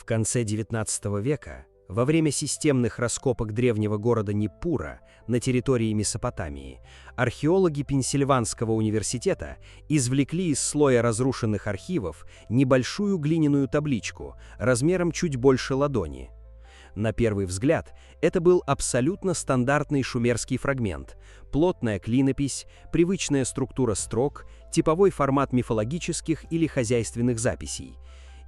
В конце XIX века, во время системных раскопок древнего города Ниппура на территории Месопотамии, археологи Пенсильванского университета извлекли из слоя разрушенных архивов небольшую глиняную табличку размером чуть больше ладони. На первый взгляд, это был абсолютно стандартный шумерский фрагмент, плотная клинопись, привычная структура строк, типовой формат мифологических или хозяйственных записей.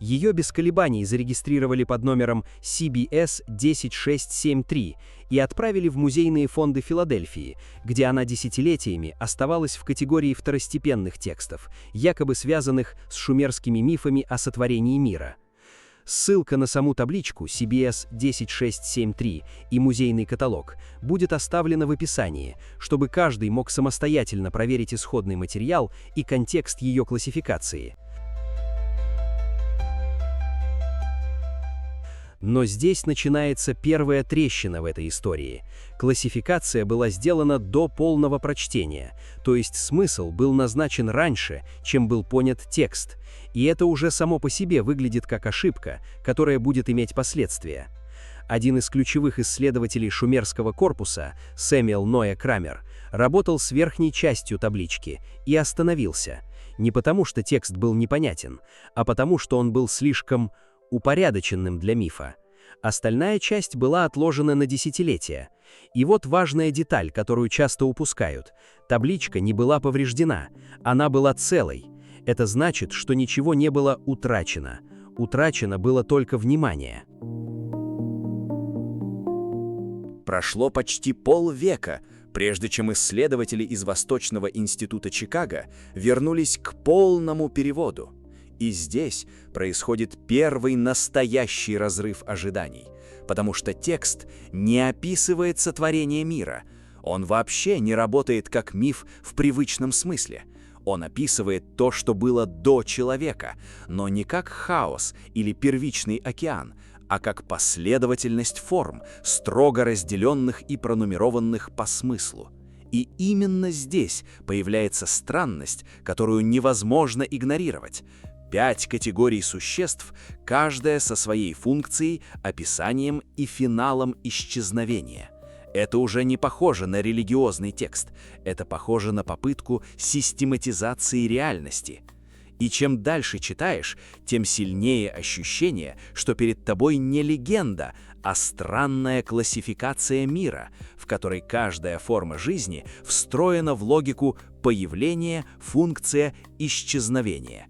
Ее без колебаний зарегистрировали под номером CBS 10673 и отправили в музейные фонды Филадельфии, где она десятилетиями оставалась в категории второстепенных текстов, якобы связанных с шумерскими мифами о сотворении мира. Ссылка на саму табличку CBS 10673 и музейный каталог будет оставлена в описании, чтобы каждый мог самостоятельно проверить исходный материал и контекст ее классификации. Но здесь начинается первая трещина в этой истории. Классификация была сделана до полного прочтения, то есть смысл был назначен раньше, чем был понят текст, и это уже само по себе выглядит как ошибка, которая будет иметь последствия. Один из ключевых исследователей шумерского корпуса, Сэмюэл Ноэ Крамер, работал с верхней частью таблички и остановился, не потому что текст был непонятен, а потому что он был слишком упорядоченным для мифа. Остальная часть была отложена на десятилетия. И вот важная деталь, которую часто упускают. Табличка не была повреждена, она была целой. Это значит, что ничего не было утрачено. Утрачено было только внимание. Прошло почти полвека, прежде чем исследователи из Восточного института Чикаго вернулись к полному переводу. И здесь происходит первый настоящий разрыв ожиданий, потому что текст не описывает сотворение мира, он вообще не работает как миф в привычном смысле. Он описывает то, что было до человека, но не как хаос или первичный океан, а как последовательность форм, строго разделенных и пронумерованных по смыслу. И именно здесь появляется странность, которую невозможно игнорировать. 5 категорий существ, каждая со своей функцией, описанием и финалом исчезновения. Это уже не похоже на религиозный текст, это похоже на попытку систематизации реальности. И чем дальше читаешь, тем сильнее ощущение, что перед тобой не легенда, а странная классификация мира, в которой каждая форма жизни встроена в логику появления, функция, исчезновения.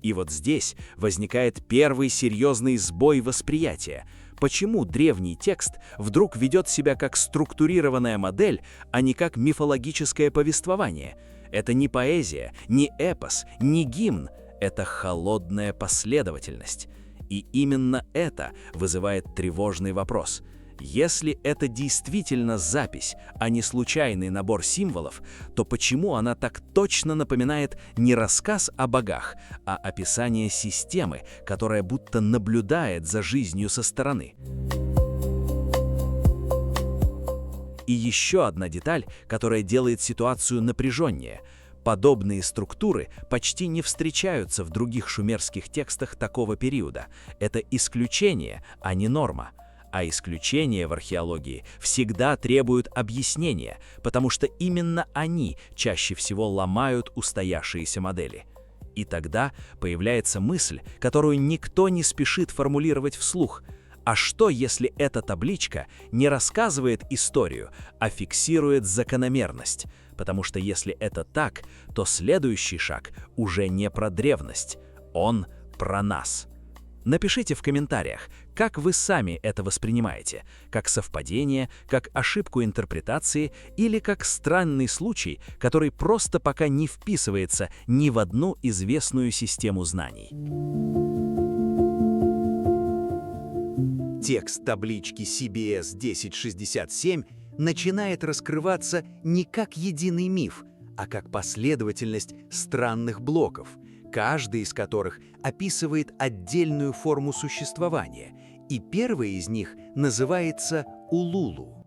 И вот здесь возникает первый серьезный сбой восприятия. Почему древний текст вдруг ведет себя как структурированная модель, а не как мифологическое повествование? Это не поэзия, не эпос, не гимн, это холодная последовательность. И именно это вызывает тревожный вопрос. Если это действительно запись, а не случайный набор символов, то почему она так точно напоминает не рассказ о богах, а описание системы, которая будто наблюдает за жизнью со стороны? И еще одна деталь, которая делает ситуацию напряженнее. Подобные структуры почти не встречаются в других шумерских текстах такого периода. Это исключение, а не норма. А исключения в археологии всегда требуют объяснения, потому что именно они чаще всего ломают устоявшиеся модели. И тогда появляется мысль, которую никто не спешит формулировать вслух. А что, если эта табличка не рассказывает историю, а фиксирует закономерность? Потому что если это так, то следующий шаг уже не про древность, он про нас. Напишите в комментариях, как вы сами это воспринимаете, как совпадение, как ошибку интерпретации или как странный случай, который просто пока не вписывается ни в одну известную систему знаний. Текст таблички CBS 1067 начинает раскрываться не как единый миф, а как последовательность странных блоков, каждый из которых описывает отдельную форму существования, и первый из них называется Улулу.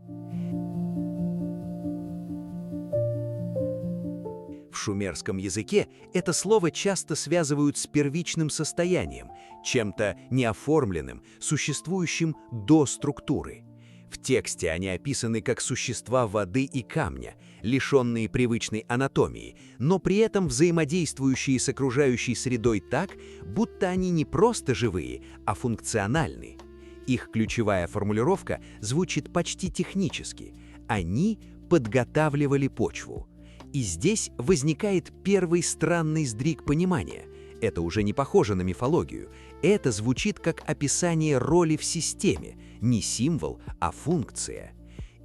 В шумерском языке это слово часто связывают с первичным состоянием, чем-то неоформленным, существующим до структуры. В тексте они описаны как существа воды и камня, лишенные привычной анатомии, но при этом взаимодействующие с окружающей средой так, будто они не просто живые, а функциональны. Их ключевая формулировка звучит почти технически. Они подготавливали почву. И здесь возникает первый странный сдвиг понимания. Это уже не похоже на мифологию. Это звучит как описание роли в системе, не символ, а функция.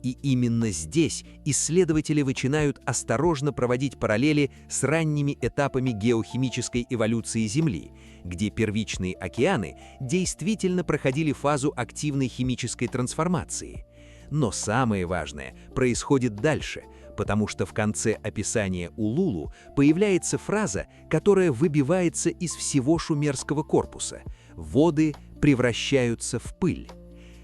И именно здесь исследователи начинают осторожно проводить параллели с ранними этапами геохимической эволюции Земли, где первичные океаны действительно проходили фазу активной химической трансформации. Но самое важное происходит дальше, потому что в конце описания Улулу появляется фраза, которая выбивается из всего шумерского корпуса: «Воды превращаются в пыль».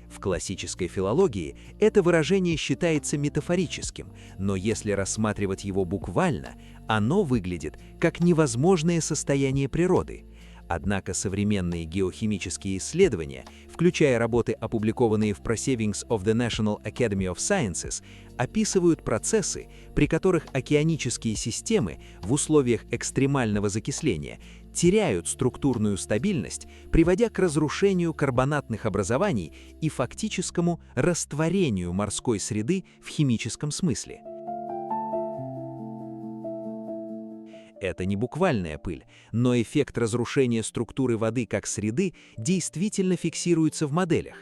В классической филологии это выражение считается метафорическим, но если рассматривать его буквально, оно выглядит как невозможное состояние природы. Однако современные геохимические исследования, включая работы, опубликованные в Proceedings of the National Academy of Sciences, описывают процессы, при которых океанические системы в условиях экстремального закисления теряют структурную стабильность, приводя к разрушению карбонатных образований и фактическому растворению морской среды в химическом смысле. Это не буквальная пыль, но эффект разрушения структуры воды как среды действительно фиксируется в моделях.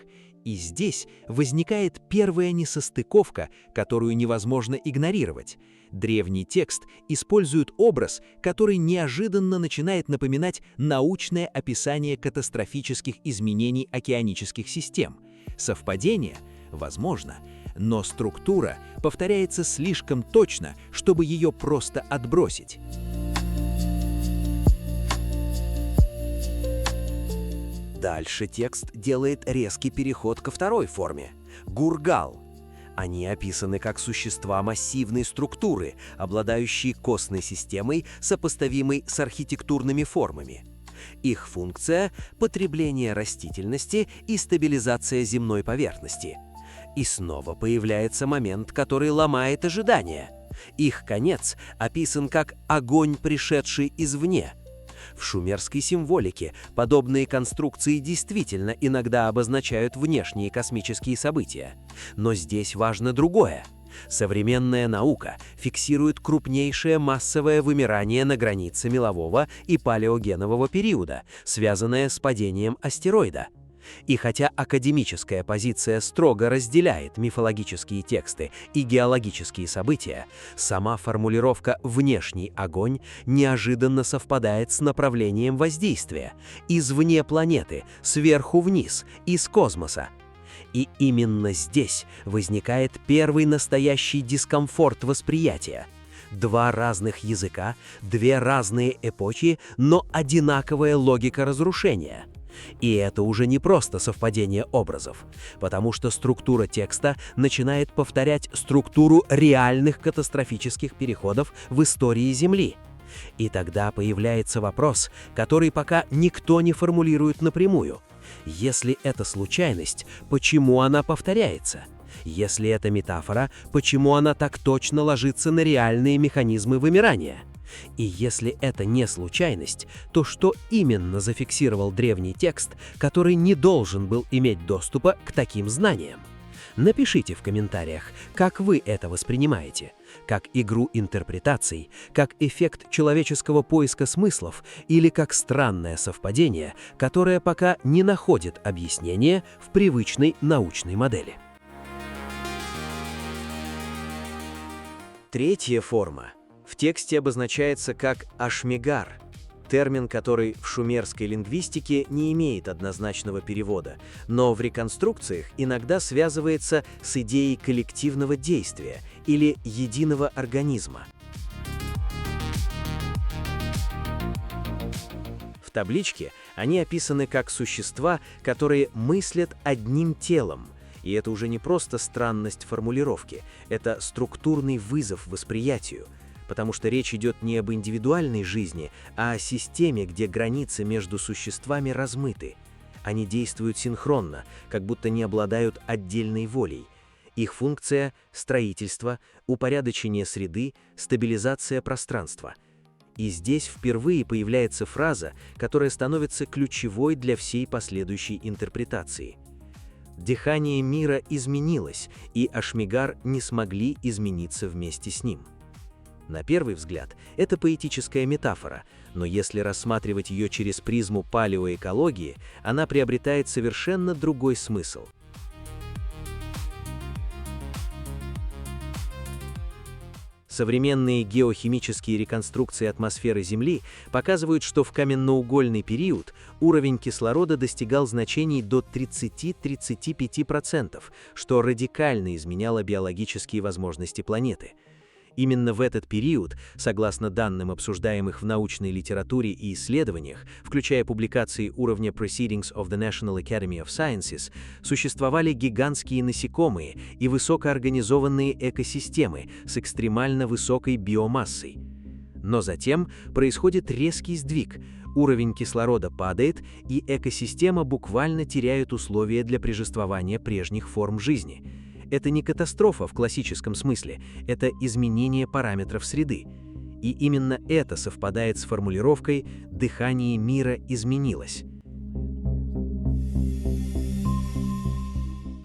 И здесь возникает первая несостыковка, которую невозможно игнорировать. Древний текст использует образ, который неожиданно начинает напоминать научное описание катастрофических изменений океанических систем. Совпадение? Возможно. Но структура повторяется слишком точно, чтобы ее просто отбросить. Дальше текст делает резкий переход ко второй форме – гургал. Они описаны как существа массивной структуры, обладающие костной системой, сопоставимой с архитектурными формами. Их функция – потребление растительности и стабилизация земной поверхности. И снова появляется момент, который ломает ожидания. Их конец описан как огонь, пришедший извне. В шумерской символике подобные конструкции действительно иногда обозначают внешние космические события. Но здесь важно другое. Современная наука фиксирует крупнейшее массовое вымирание на границе мелового и палеогенового периода, связанное с падением астероида. И хотя академическая позиция строго разделяет мифологические тексты и геологические события, сама формулировка «внешний огонь» неожиданно совпадает с направлением воздействия – извне планеты, сверху вниз, из космоса. И именно здесь возникает первый настоящий дискомфорт восприятия. Два разных языка, две разные эпохи, но одинаковая логика разрушения. И это уже не просто совпадение образов, потому что структура текста начинает повторять структуру реальных катастрофических переходов в истории Земли. И тогда появляется вопрос, который пока никто не формулирует напрямую. Если это случайность, почему она повторяется? Если это метафора, почему она так точно ложится на реальные механизмы вымирания? И если это не случайность, то что именно зафиксировал древний текст, который не должен был иметь доступа к таким знаниям? Напишите в комментариях, как вы это воспринимаете, как игру интерпретаций, как эффект человеческого поиска смыслов или как странное совпадение, которое пока не находит объяснения в привычной научной модели. Третья форма в тексте обозначается как ашмигар, термин, который в шумерской лингвистике не имеет однозначного перевода, но в реконструкциях иногда связывается с идеей коллективного действия или единого организма. В табличке они описаны как существа, которые мыслят одним телом. И это уже не просто странность формулировки, это структурный вызов восприятию. потому что речь идет не об индивидуальной жизни, а о системе, где границы между существами размыты. Они действуют синхронно, как будто не обладают отдельной волей. Их функция – строительство, упорядочение среды, стабилизация пространства. И здесь впервые появляется фраза, которая становится ключевой для всей последующей интерпретации. Дыхание мира изменилось, и Ашмигар не смогли измениться вместе с ним. На первый взгляд, это поэтическая метафора, но если рассматривать ее через призму палеоэкологии, она приобретает совершенно другой смысл. Современные геохимические реконструкции атмосферы Земли показывают, что в каменноугольный период уровень кислорода достигал значений до 30-35%, что радикально изменяло биологические возможности планеты. Именно в этот период, согласно данным, обсуждаемых в научной литературе и исследованиях, включая публикации уровня Proceedings of the National Academy of Sciences, существовали гигантские насекомые и высокоорганизованные экосистемы с экстремально высокой биомассой. Но затем происходит резкий сдвиг, уровень кислорода падает, и экосистема буквально теряет условия для прежествования прежних форм жизни. Это не катастрофа в классическом смысле, это изменение параметров среды. И именно это совпадает с формулировкой «дыхание мира изменилось».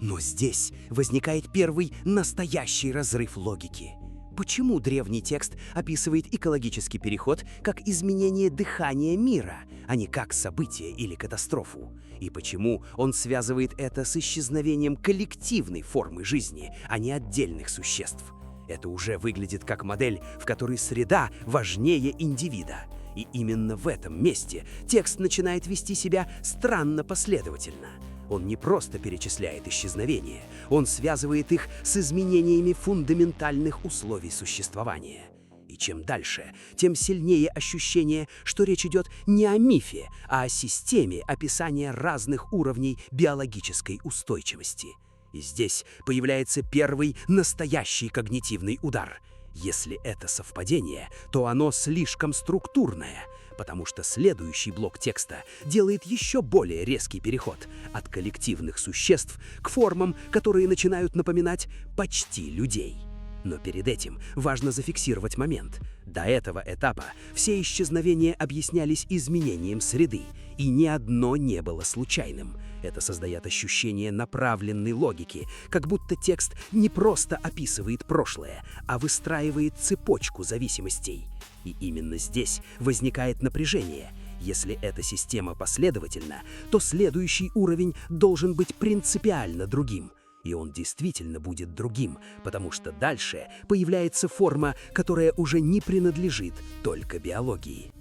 Но здесь возникает первый настоящий разрыв логики. Почему древний текст описывает экологический переход как изменение дыхания мира, а не как событие или катастрофу? И почему он связывает это с исчезновением коллективной формы жизни, а не отдельных существ? Это уже выглядит как модель, в которой среда важнее индивида. И именно в этом месте текст начинает вести себя странно последовательно. Он не просто перечисляет исчезновения, он связывает их с изменениями фундаментальных условий существования. И чем дальше, тем сильнее ощущение, что речь идет не о мифе, а о системе описания разных уровней биологической устойчивости. И здесь появляется первый настоящий когнитивный удар. Если это совпадение, то оно слишком структурное, потому что следующий блок текста делает еще более резкий переход от коллективных существ к формам, которые начинают напоминать почти людей. Но перед этим важно зафиксировать момент. До этого этапа все исчезновения объяснялись изменением среды, и ни одно не было случайным. Это создает ощущение направленной логики, как будто текст не просто описывает прошлое, а выстраивает цепочку зависимостей. И именно здесь возникает напряжение. Если эта система последовательна, то следующий уровень должен быть принципиально другим. И он действительно будет другим, потому что дальше появляется форма, которая уже не принадлежит только биологии.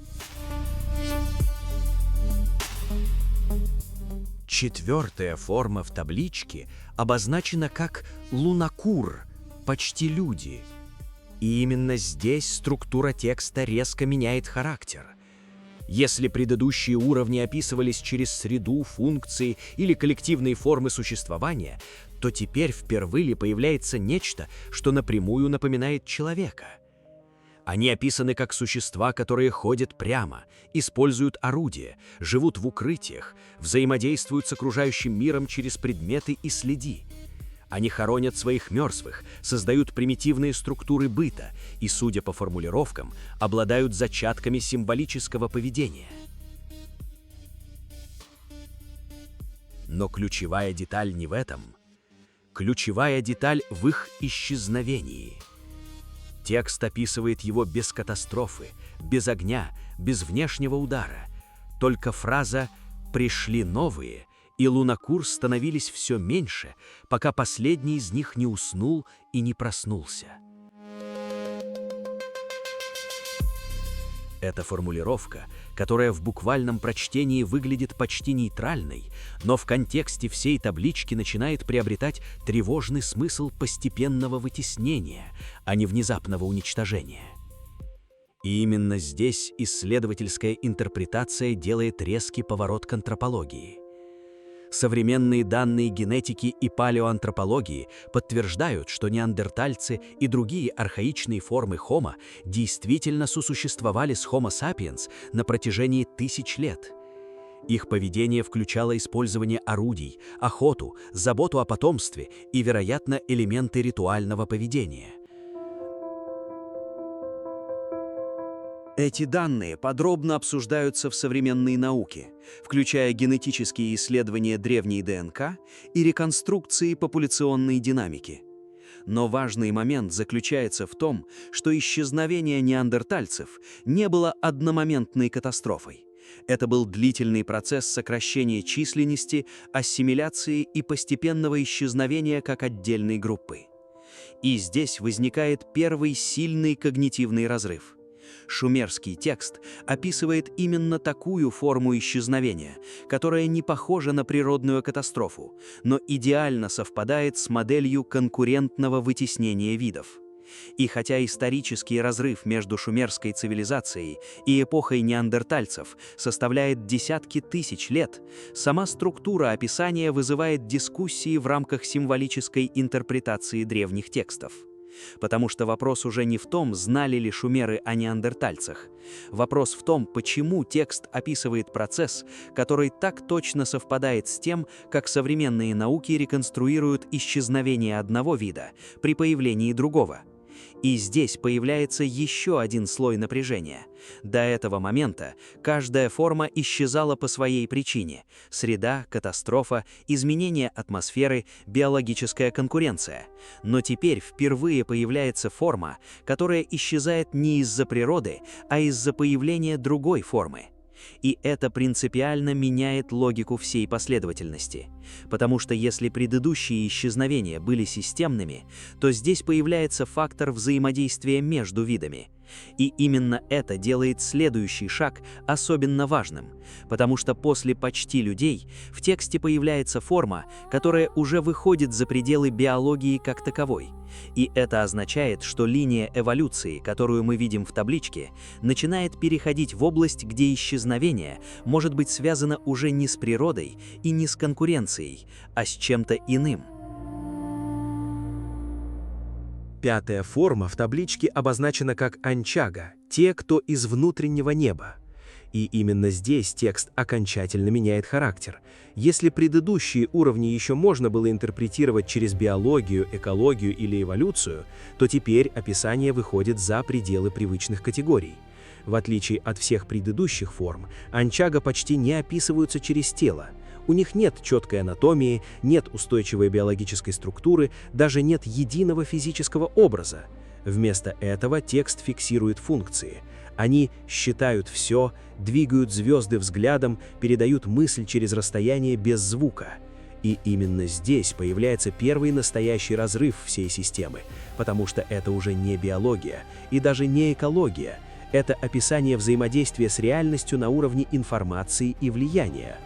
Четвертая форма в табличке обозначена как лунакур, почти люди. И именно здесь структура текста резко меняет характер. Если предыдущие уровни описывались через среду, функции или коллективные формы существования, то теперь впервые появляется нечто, что напрямую напоминает человека. Они описаны как существа, которые ходят прямо, используют орудия, живут в укрытиях, взаимодействуют с окружающим миром через предметы и следи. Они хоронят своих мертвых, создают примитивные структуры быта и, судя по формулировкам, обладают зачатками символического поведения. Но ключевая деталь не в этом. Ключевая деталь в их исчезновении. Текст описывает его без катастрофы, без огня, без внешнего удара. Только фраза «пришли новые» и лунакур становились все меньше, пока последний из них не уснул и не проснулся. Эта формулировка, которая в буквальном прочтении выглядит почти нейтральной, но в контексте всей таблички начинает приобретать тревожный смысл постепенного вытеснения, а не внезапного уничтожения. И именно здесь исследовательская интерпретация делает резкий поворот к антропологии. Современные данные генетики и палеоантропологии подтверждают, что неандертальцы и другие архаичные формы Homo действительно сосуществовали с Homo sapiens на протяжении тысяч лет. Их поведение включало использование орудий, охоту, заботу о потомстве и, вероятно, элементы ритуального поведения. Эти данные подробно обсуждаются в современной науке, включая генетические исследования древней ДНК и реконструкции популяционной динамики. Но важный момент заключается в том, что исчезновение неандертальцев не было одномоментной катастрофой. Это был длительный процесс сокращения численности, ассимиляции и постепенного исчезновения как отдельной группы. И здесь возникает первый сильный когнитивный разрыв. Шумерский текст описывает именно такую форму исчезновения, которая не похожа на природную катастрофу, но идеально совпадает с моделью конкурентного вытеснения видов. И хотя исторический разрыв между шумерской цивилизацией и эпохой неандертальцев составляет десятки тысяч лет, сама структура описания вызывает дискуссии в рамках символической интерпретации древних текстов. Потому что вопрос уже не в том, знали ли шумеры о неандертальцах. Вопрос в том, почему текст описывает процесс, который так точно совпадает с тем, как современные науки реконструируют исчезновение одного вида при появлении другого. И здесь появляется еще один слой напряжения. До этого момента каждая форма исчезала по своей причине: среда, катастрофа, изменение атмосферы, биологическая конкуренция. Но теперь впервые появляется форма, которая исчезает не из-за природы, а из-за появления другой формы. И это принципиально меняет логику всей последовательности. Потому что если предыдущие исчезновения были системными, то здесь появляется фактор взаимодействия между видами. И именно это делает следующий шаг особенно важным, потому что после почти людей в тексте появляется форма, которая уже выходит за пределы биологии как таковой. И это означает, что линия эволюции, которую мы видим в табличке, начинает переходить в область, где исчезновение может быть связано уже не с природой и не с конкуренцией, а с чем-то иным. Пятая форма в табличке обозначена как анчага, те, кто из внутреннего неба. И именно здесь текст окончательно меняет характер. Если предыдущие уровни еще можно было интерпретировать через биологию, экологию или эволюцию, то теперь описание выходит за пределы привычных категорий. В отличие от всех предыдущих форм, анчага почти не описываются через тело. У них нет четкой анатомии, нет устойчивой биологической структуры, даже нет единого физического образа. Вместо этого текст фиксирует функции. Они считают все, двигают звезды взглядом, передают мысль через расстояние без звука. И именно здесь появляется первый настоящий разрыв всей системы, потому что это уже не биология и даже не экология. Это описание взаимодействия с реальностью на уровне информации и влияния.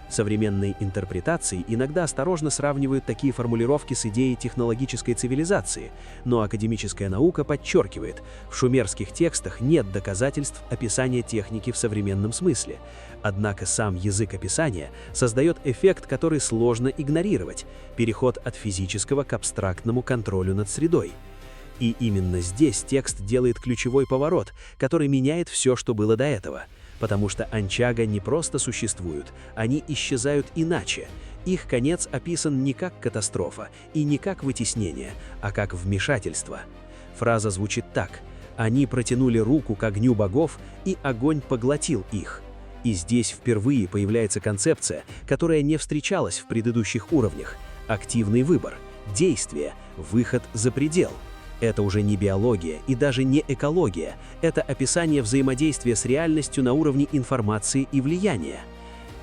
Современные интерпретации иногда осторожно сравнивают такие формулировки с идеей технологической цивилизации, но академическая наука подчеркивает, в шумерских текстах нет доказательств описания техники в современном смысле. Однако сам язык описания создает эффект, который сложно игнорировать – переход от физического к абстрактному контролю над средой. И именно здесь текст делает ключевой поворот, который меняет все, что было до этого. Потому что анчага не просто существуют, они исчезают иначе. Их конец описан не как катастрофа и не как вытеснение, а как вмешательство. Фраза звучит так: «Они протянули руку к огню богов, и огонь поглотил их». И здесь впервые появляется концепция, которая не встречалась в предыдущих уровнях – активный выбор, действие, выход за предел. Это уже не биология и даже не экология, это описание взаимодействия с реальностью на уровне информации и влияния.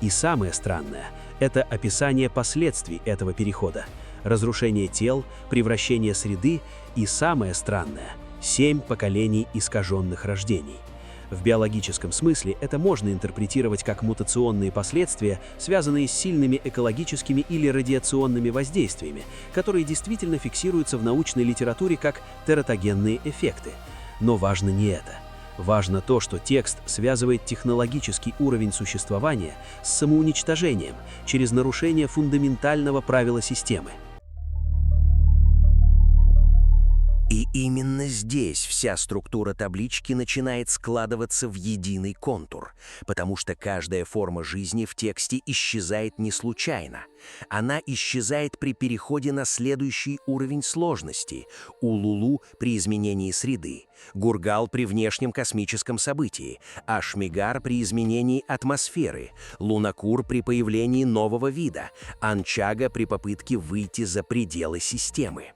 И самое странное – это описание последствий этого перехода: разрушение тел, превращение среды и, самое странное, 7 поколений искаженных рождений. В биологическом смысле это можно интерпретировать как мутационные последствия, связанные с сильными экологическими или радиационными воздействиями, которые действительно фиксируются в научной литературе как тератогенные эффекты. Но важно не это. Важно то, что текст связывает технологический уровень существования с самоуничтожением через нарушение фундаментального правила системы. И именно здесь вся структура таблички начинает складываться в единый контур, потому что каждая форма жизни в тексте исчезает не случайно. Она исчезает при переходе на следующий уровень сложности: Улулу при изменении среды, Гургал при внешнем космическом событии, Ашмигар при изменении атмосферы, Лунакур при появлении нового вида, Анчага при попытке выйти за пределы системы.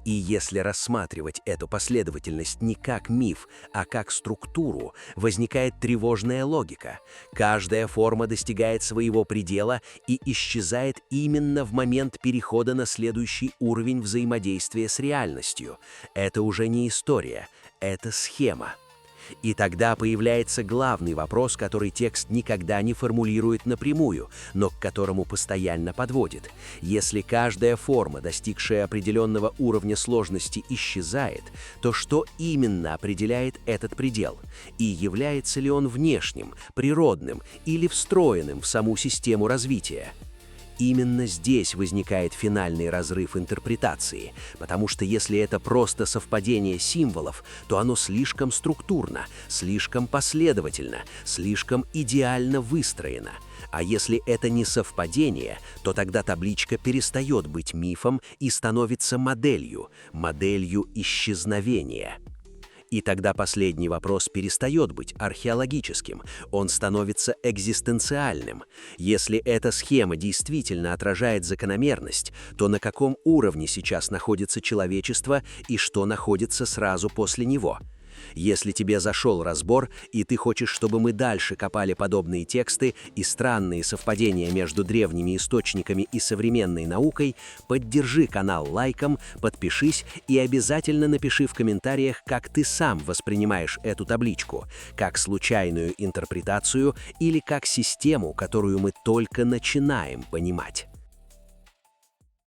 И если рассматривать эту последовательность не как миф, а как структуру, возникает тревожная логика. Каждая форма достигает своего предела и исчезает именно в момент перехода на следующий уровень взаимодействия с реальностью. Это уже не история, это схема. И тогда появляется главный вопрос, который текст никогда не формулирует напрямую, но к которому постоянно подводит. Если каждая форма, достигшая определенного уровня сложности, исчезает, то что именно определяет этот предел? И является ли он внешним, природным или встроенным в саму систему развития? Именно здесь возникает финальный разрыв интерпретации, потому что если это просто совпадение символов, то оно слишком структурно, слишком последовательно, слишком идеально выстроено. А если это не совпадение, то тогда табличка перестает быть мифом и становится моделью исчезновения. И тогда последний вопрос перестает быть археологическим, он становится экзистенциальным. Если эта схема действительно отражает закономерность, то на каком уровне сейчас находится человечество и что находится сразу после него? Если тебе зашел разбор, и ты хочешь, чтобы мы дальше копали подобные тексты и странные совпадения между древними источниками и современной наукой, поддержи канал лайком, подпишись и обязательно напиши в комментариях, как ты сам воспринимаешь эту табличку, как случайную интерпретацию или как систему, которую мы только начинаем понимать.